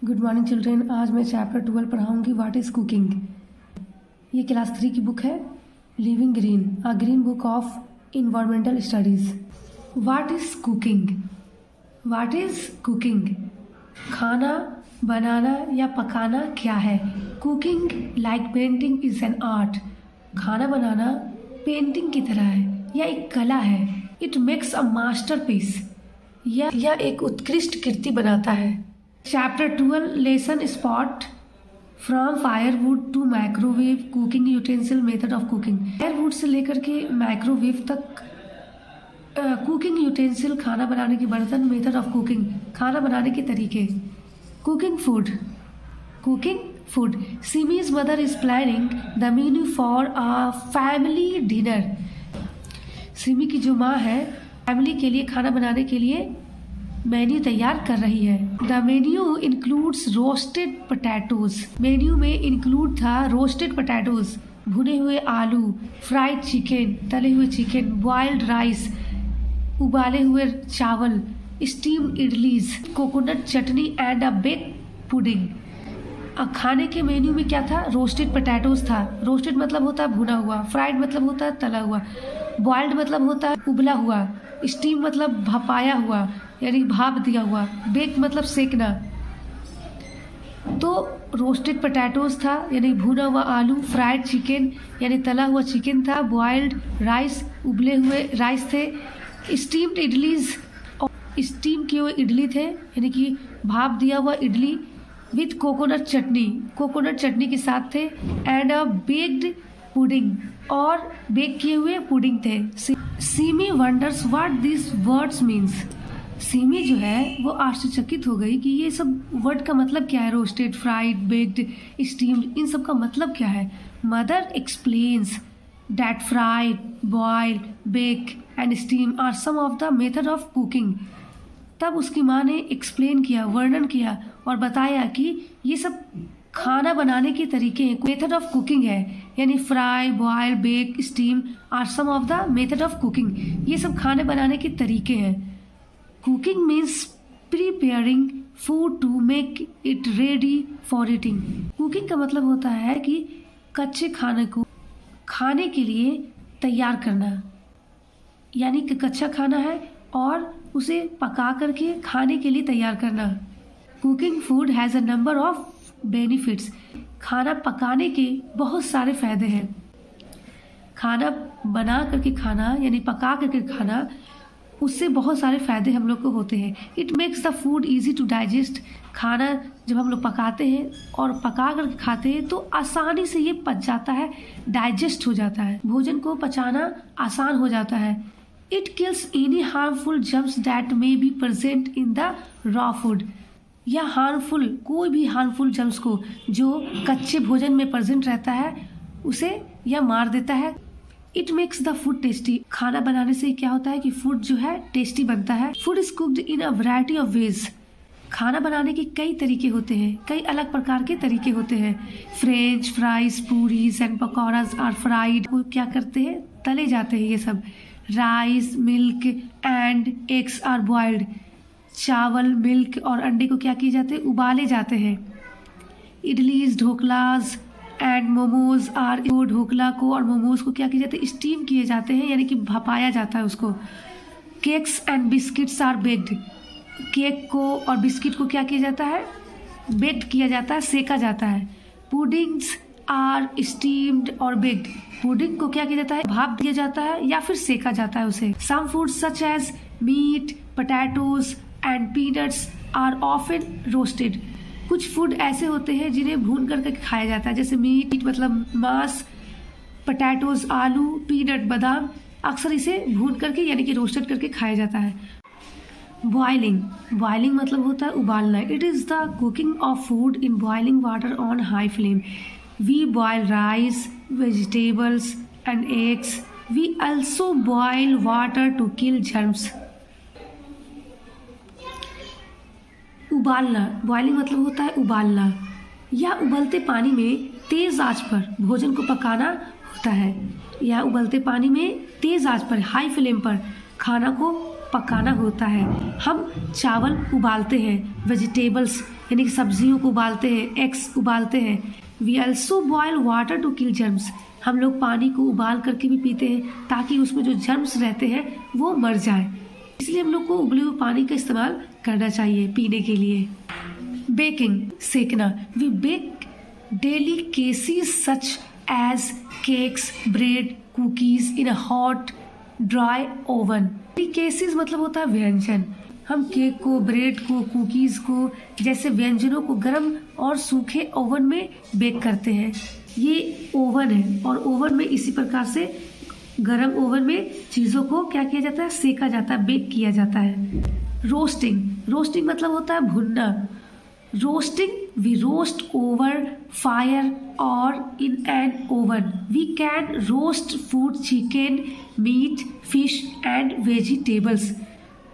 Good morning children. आज मैं chapter 12 पढ़ाऊंगी what is cooking. ये क्लास 3 की बुक है living green, a green book of environmental studies. What is cooking? What is cooking? खाना बनाना या पकाना क्या है? Cooking like painting is an art. खाना बनाना पेंटिंग की तरह है या एक कला है। इट मेक्स अ मास्टरपीस, या एक उत्कृष्ट कृति बनाता है। Chapter 12 lesson spot from firewood to microwave cooking utensil method of cooking. Firewood से लेकर के माइक्रोवेव तक कुकिंग यूटेंसिल खाना बनाने के बर्तन, मेथड ऑफ कुकिंग खाना बनाने के तरीके। Cooking food Simi's mother is planning the menu for a family dinner. Simi की जो माँ है फैमिली के लिए खाना बनाने के लिए मेन्यू तैयार कर रही है। The menu includes roasted potatoes. Menu में इंक्लूड था रोस्टेड पोटैटोज, भुने हुए आलू, फ्राइड चिकन, तले हुए चिकन, बॉइल्ड राइस, उबाले हुए चावल, steamed idlis, coconut chutney and a baked pudding. खाने के मेन्यू में क्या था? रोस्टेड पोटैटोज था। रोस्टेड मतलब होता है भुना हुआ, फ्राइड मतलब होता है तला हुआ, बॉइल्ड मतलब होता है उबला हुआ, स्टीम मतलब भपाया हुआ यानी भाप दिया हुआ, बेक मतलब सेकना। तो रोस्टेड पोटैटोज था यानी भुना हुआ आलू, फ्राइड चिकन यानी तला हुआ चिकन था, बॉइल्ड राइस उबले हुए राइस थे, स्टीम्ड इडलीज और स्टीम किए हुए इडली थे यानी कि भाप दिया हुआ इडली विथ कोकोनट चटनी के साथ थे, एंड अ बेक्ड पुडिंग और बेक किए हुए पुडिंग थे। Semi wonders what this words means. Semi जो है वो आश्चर्यचकित हो गई कि ये सब वर्ड का मतलब क्या है। रोस्टेड, फ्राइड, बेक्ड, स्टीम्ड, इन सब का मतलब क्या है। Mother explains that fried, boiled, bake and steam are some of the method of cooking. तब उसकी माँ ने एक्सप्लेन किया, वर्णन किया और बताया कि ये सब खाना बनाने के तरीके हैं, मेथड ऑफ कुकिंग है। यानी fry, boil, bake, steam are some of the method of cooking. ये सब खाने बनाने के तरीके हैं। Cooking means preparing food to make it ready for eating. Cooking का मतलब होता है कि कच्चे खाने को खाने के लिए तैयार करना, यानी कि कच्चा खाना है और उसे पका करके खाने के लिए तैयार करना। Cooking food has a number of benefits. खाना पकाने के बहुत सारे फायदे हैं। खाना बना करके खाना यानी पका करके खाना, उससे बहुत सारे फायदे हम लोग को होते हैं। It makes the food easy to digest. खाना जब हम लोग पकाते हैं और पका करके खाते हैं तो आसानी से ये पच जाता है, डाइजेस्ट हो जाता है, भोजन को पचाना आसान हो जाता है। It kills any harmful germs that may be present in the raw food. या हार्मफुल, कोई भी हार्मफुल जर्म्स को जो कच्चे भोजन में प्रेजेंट रहता है उसे यह मार देता है। It makes the food tasty. खाना बनाने से क्या होता है कि फूड जो है टेस्टी बनता है। Food is cooked in a variety of ways. खाना बनाने के कई तरीके होते हैं, कई अलग प्रकार के तरीके होते हैं। French fries, puris and pakoras are fried. वो क्या करते हैं? तले जाते हैं ये सब। Rice, milk and eggs are boiled. चावल, मिल्क और अंडे को क्या किए जाते हैं? उबाले जाते हैं। Idlis, dhoklas and momos are. ढोकला को और मोमोज को क्या किए जाते हैं? स्टीम किए जाते हैं यानी कि भपाया जाता है उसको। Cakes and biscuits are baked. Cake को और बिस्किट को क्या किया जाता है? बेक्ड किया जाता है, सेका जाता है। पुडिंग्स आर स्टीम्ड और बेक्ड। पुडिंग को क्या किया जाता है? भाप दिया जाता है या फिर सेका जाता है उसे। Some foods such as meat, potatoes and peanuts are often roasted. कुछ फूड ऐसे होते हैं जिन्हें भून करके खाया जाता है, जैसे मीट मतलब मांस, पोटैटोज आलू, पीनट बादाम, अक्सर इसे भून करके यानी कि रोस्टेड करके खाया जाता है। बॉइलिंग मतलब होता है उबालना। It is the cooking of food in boiling water on high flame. We boil rice, vegetables and eggs. We also boil water to kill germs. उबालना, बॉइलिंग मतलब होता है उबालना या उबलते पानी में तेज आंच पर भोजन को पकाना होता है। या उबलते पानी में तेज आंच पर, हाई फ्लेम पर खाना को पकाना होता है। हम चावल उबालते हैं, वेजिटेबल्स यानी कि सब्जियों को उबालते हैं, एग्स उबालते हैं। We also boil water to kill germs. हम लोग पानी को उबाल करके भी पीते हैं ताकि उसमें जो जर्म्स रहते हैं वो मर जाए। इसलिए हम लोग को उबले हुए पानी का इस्तेमाल करना चाहिए पीने के लिए। बेकिंग, सेकना। We bake delicacies such as cakes, bread, cookies in a hot, dry oven. Delicacies मतलब होता है व्यंजन। हम केक को, ब्रेड को, कुकीज़ को जैसे व्यंजनों को गर्म और सूखे ओवन में बेक करते हैं। ये ओवन है और ओवन में इसी प्रकार से गर्म ओवन में चीज़ों को क्या किया जाता है, सेका जाता है, बेक किया जाता है। रोस्टिंग, रोस्टिंग मतलब होता है भुनना। Roasting, we roast over fire or in an oven. We can roast food, chicken, meat, fish and vegetables.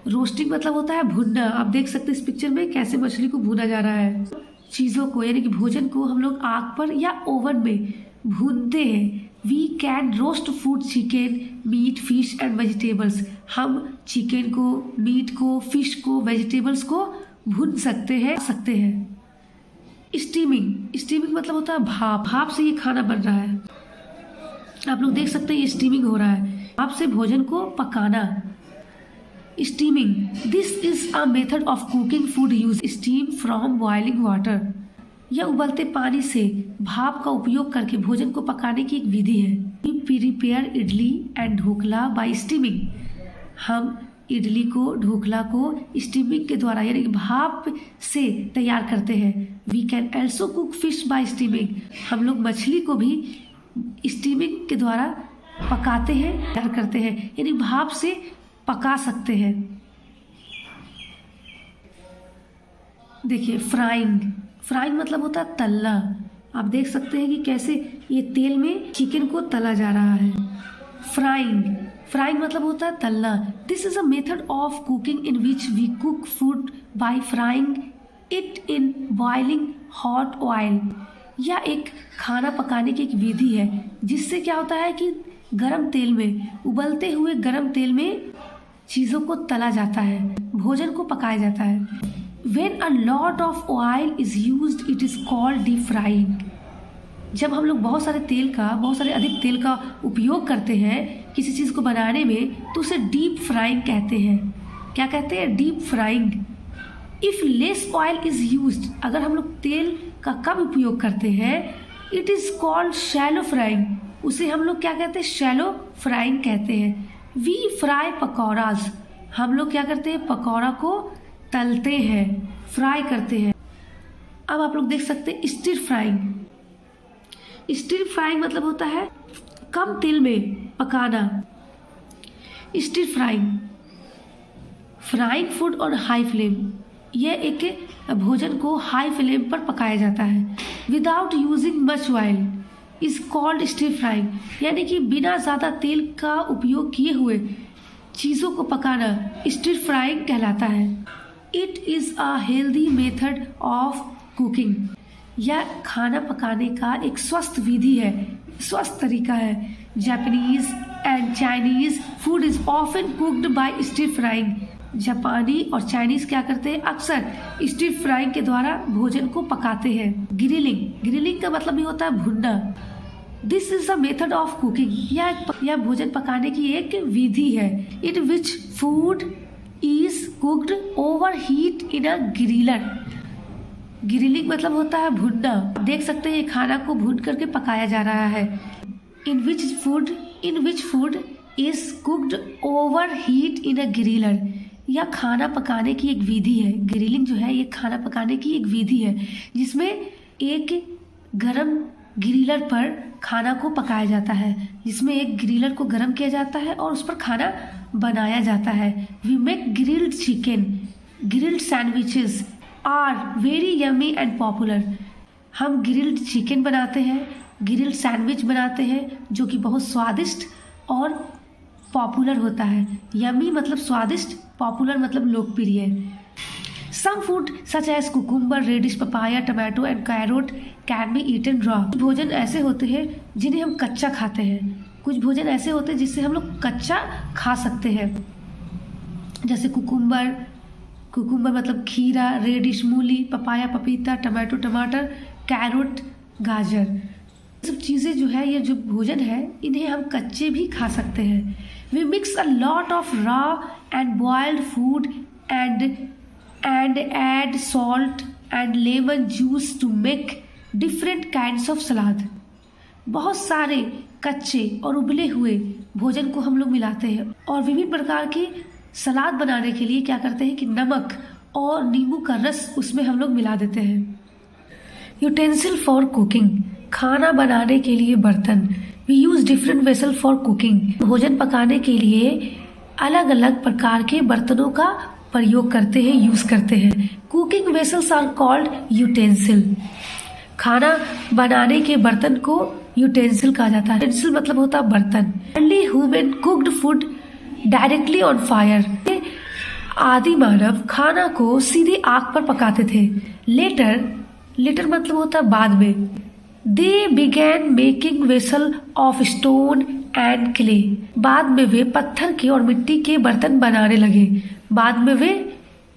Roasting मतलब होता है भुनना। आप देख सकते हैं इस पिक्चर में कैसे मछली को भुना जा रहा है। चीज़ों को यानी कि भोजन को हम लोग आग पर या ओवन में भूनते हैं। We can roast food, chicken, meat, fish and vegetables. हम चिकन को, मीट को, फिश को, वेजिटेबल्स को भून सकते हैं। स्टीमिंग, स्टीमिंग मतलब होता है भाप। भाप से ये खाना बन रहा है। आप लोग देख सकते हैं ये स्टीमिंग हो रहा है। भाप से भोजन को पकाना। Steaming, this is a method of cooking food use steam from boiling water. यह उबलते पानी से भाप का उपयोग करके भोजन को पकाने की एक विधि है। We prepare idli and dhokla by steaming. हम इडली को, ढोकला को स्टीमिंग के द्वारा यानी कि भाप से तैयार करते हैं। We can also cook fish by steaming. हम लोग मछली को भी स्टीमिंग के द्वारा पकाते हैं, तैयार करते हैं, यानी भाप से पका सकते हैं। देखिए फ्राइंग, फ्राइंग मतलब होता है तलना। आप देख सकते हैं कि कैसे ये तेल में चिकन को तला जा रहा है। फ्राइंग, फ्राइंग मतलब होता है तलना। This is a method of cooking in which we cook food by frying it in boiling hot oil. यह एक खाना पकाने की एक विधि है जिससे क्या होता है कि गरम तेल में, उबलते हुए गरम तेल में चीज़ों को तला जाता है, भोजन को पकाया जाता है। When a lot of oil is used, it is called deep frying. जब हम लोग बहुत सारे अधिक तेल का उपयोग करते हैं किसी चीज़ को बनाने में तो उसे डीप फ्राइंग कहते हैं। क्या कहते हैं? Deep frying. If less oil is used, अगर हम लोग तेल का कम उपयोग करते हैं, it is called shallow frying. उसे हम लोग क्या कहते हैं? शैलो फ्राइंग कहते हैं। वी फ्राई पकौड़ाज, हम लोग क्या करते हैं? पकौड़ा को तलते हैं, फ्राई करते हैं। अब आप लोग देख सकते हैं स्टिर फ्राइंग। स्टिर फ्राइंग मतलब होता है कम तेल में पकाना। Stir frying, frying food on high flame, यह एक भोजन को हाई फ्लेम पर पकाया जाता है। Without using much oil is called stir frying, यानी कि बिना ज़्यादा तेल का उपयोग किए हुए चीज़ों को पकाना स्टिर फ्राइंग कहलाता है। It is a healthy method of cooking, यह खाना पकाने का एक स्वस्थ विधि है, स्वस्थ तरीका है। Japanese and Chinese food is often cooked bye stir frying. जापानी और चाइनीज क्या करते हैं? अक्सर स्टिर फ्राइंग के द्वारा भोजन को पकाते हैं। ग्रिलिंग, ग्रिलिंग का मतलब भी होता है भुनना। This is a method of cooking, यह भोजन पकाने की एक विधि है। In which food is cooked over heat in a griller. Grilling मतलब होता है भुनना। देख सकते हैं ये खाना को भून करके पकाया जा रहा है। In which food is cooked over heat in a griller, यह खाना पकाने की एक विधि है। ग्रिलिंग जो है ये खाना पकाने की एक विधि है जिसमें एक गरम ग्रिलर पर खाना को पकाया जाता है, जिसमें एक ग्रिलर को गरम किया जाता है और उस पर खाना बनाया जाता है। We make grilled chicken, grilled sandwiches are very yummy and popular. हम ग्रिल्ड चिकन बनाते हैं, ग्रिल्ड सैंडविच बनाते हैं जो कि बहुत स्वादिष्ट और पॉपुलर होता है। यम्मी मतलब स्वादिष्ट, पॉपुलर मतलब लोकप्रिय। Some food such as cucumber, radish, papaya, tomato and carrot can be eaten raw. भोजन ऐसे होते हैं जिन्हें हम कच्चा खाते हैं, कुछ भोजन ऐसे होते हैं जिससे हम लोग कच्चा खा सकते हैं। जैसे कुकुम्बर मतलब खीरा, रेडिश मूली, पपाया पपीता, टमाटो टमाटर, कैरोट गाजर। सब चीज़ें जो है, ये जो भोजन है, इन्हें हम कच्चे भी खा सकते हैं। We mix a lot of raw and boiled food and add salt and lemon juice to make different kinds of salad. बहुत सारे कच्चे और उबले हुए भोजन को हम लोग मिलाते हैं और विभिन्न प्रकार की सलाद बनाने के लिए क्या करते हैं कि नमक और नींबू का रस उसमें हम लोग मिला देते हैं। यूटेंसिल फॉर कुकिंग, खाना बनाने के लिए बर्तन। We use different vessel for cooking. भोजन पकाने के लिए अलग अलग प्रकार के बर्तनों का प्रयोग करते हैं, यूज करते हैं। Cooking vessels are called utensil. खाना बनाने के बर्तन को यूटेंसिल कहा जाता है। यूटेंसिल मतलब होता है बर्तन। Early human cooked food directly on fire. आदि मानव खाना को सीधे आग पर पकाते थे। लेटर मतलब होता है बाद में। They began making vessel of stone and clay. बाद में वे पत्थर के और मिट्टी के बर्तन बनाने लगे। बाद में वे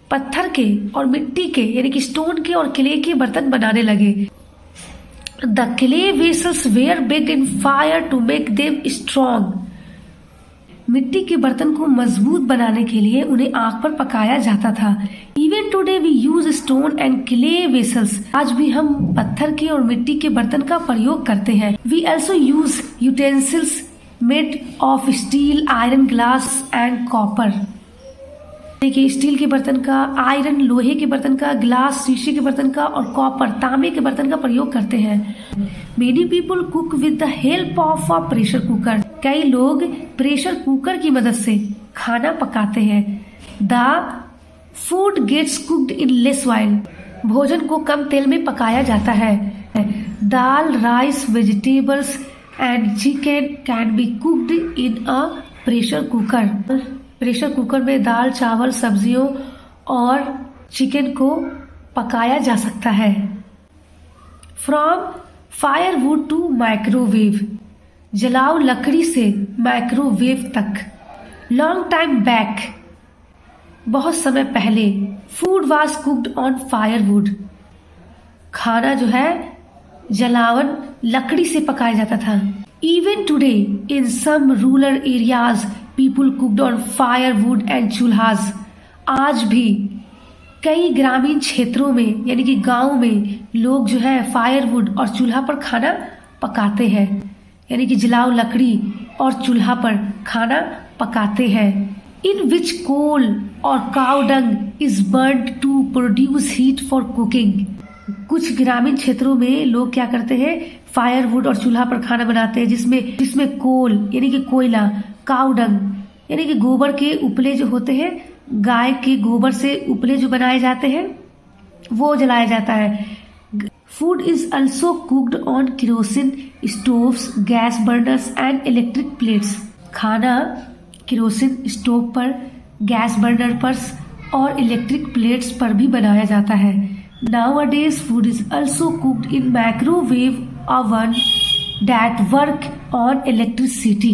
पत्थर के और मिट्टी के यानी कि स्टोन के और क्ले के बर्तन बनाने लगे। The clay vessels were baked in fire to make them strong. मिट्टी के बर्तन को मजबूत बनाने के लिए उन्हें आग पर पकाया जाता था। Even today we use stone and clay vessels. आज भी हम पत्थर के और मिट्टी के बर्तन का प्रयोग करते हैं। We also use utensils made of steel, iron, glass and copper. देखिए, स्टील के बर्तन का, आयरन लोहे के बर्तन का, ग्लास शीशे के बर्तन का और कॉपर तांबे के बर्तन का प्रयोग करते हैं। Many people cook with the help of a pressure cooker. कई लोग प्रेशर कुकर की मदद से खाना पकाते हैं। The food gets cooked in less oil. भोजन को कम तेल में पकाया जाता है। Dal, rice, vegetables and chicken can be cooked in a pressure cooker. Pressure cooker में दाल, चावल, सब्जियों और चिकन को पकाया जा सकता है। From firewood to microwave. जलाओ लकड़ी से माइक्रोवेव तक। लॉन्ग टाइम बैक, बहुत समय पहले। Food was cooked on firewood. खाना जो है जलावन लकड़ी से पकाया जाता था। Even today in some rural areas people cooked on firewood and chulhas. आज भी कई ग्रामीण क्षेत्रों में यानी कि गांव में लोग जो है फायरवुड और चूल्हा पर खाना पकाते हैं, यानी कि जलाओ लकड़ी और चूल्हा पर खाना पकाते हैं। इन विच कोल और cow dung is burned to produce heat for cooking. कुछ ग्रामीण क्षेत्रों में लोग क्या करते हैं, फायरवुड और चूल्हा पर खाना बनाते हैं जिसमें कोल यानी कि कोयला, काउ डंग यानी कि गोबर के उपले जो होते हैं, गाय के गोबर से उपले जो बनाए जाते हैं वो जलाया जाता है। Food is also cooked on kerosene stoves, gas burners and electric plates. खाना केरोसिन स्टोव पर, गैस बर्नर पर और इलेक्ट्रिक प्लेट्स पर भी बनाया जाता है। Nowadays food is also cooked in microwave oven that work on electricity.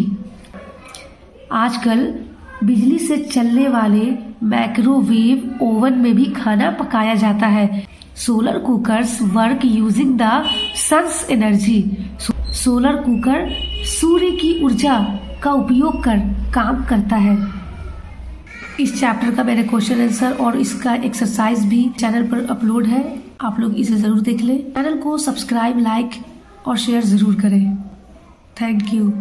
आजकल बिजली से चलने वाले माइक्रोवेव ओवन में भी खाना पकाया जाता है। Solar cookers work using the sun's energy. Solar cooker सूर्य की ऊर्जा का उपयोग कर काम करता है। इस चैप्टर का मैंने क्वेश्चन आंसर और इसका एक्सरसाइज भी चैनल पर अपलोड है, आप लोग इसे ज़रूर देख लें। चैनल को सब्सक्राइब, लाइक और शेयर ज़रूर करें। Thank you.